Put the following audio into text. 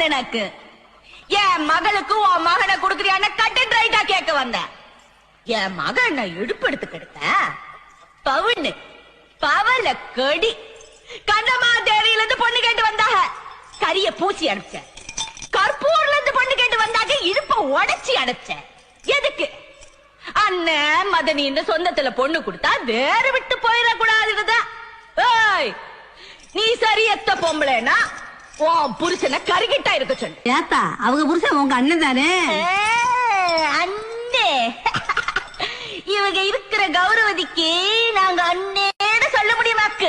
எனக்கு என் மகளுக்கு உன் மகனை குடுக்குறியான கட்டன் ரைட்டா கேட்க வந்த. என் மகன் இடுப்பு எடுத்து கெடுத்த பவுன்னு பவல கடி கண்டமா தேவியில இருந்து பொண்ணு கேட்டு வந்தாக. கரிய பூச்சி அனுப்பிச்ச. கற்பூர்ல இருந்து பொண்ணு கேட்டு வந்தாக. இடுப்ப உடைச்சி அனுப்பிச்ச. எதுக்கு? அண்ணன் மதனின்னு சொந்தத்துல பொண்ணு கொடுத்தா வேற விட்டு போயிடக்கூடாதுதான். ஏய், நீ சரியத்த பொம்பளைனா உன் புருஷனை கருகிட்டா இருக்க சொல்லு. ஏத்தா அவங்க புருஷன் உங்க அண்ணன் தானே? அண்ணே இவங்க இருக்கிற கௌரவதிக்கு நாங்க அண்ணேன்னு சொல்ல முடியுமாக்கு?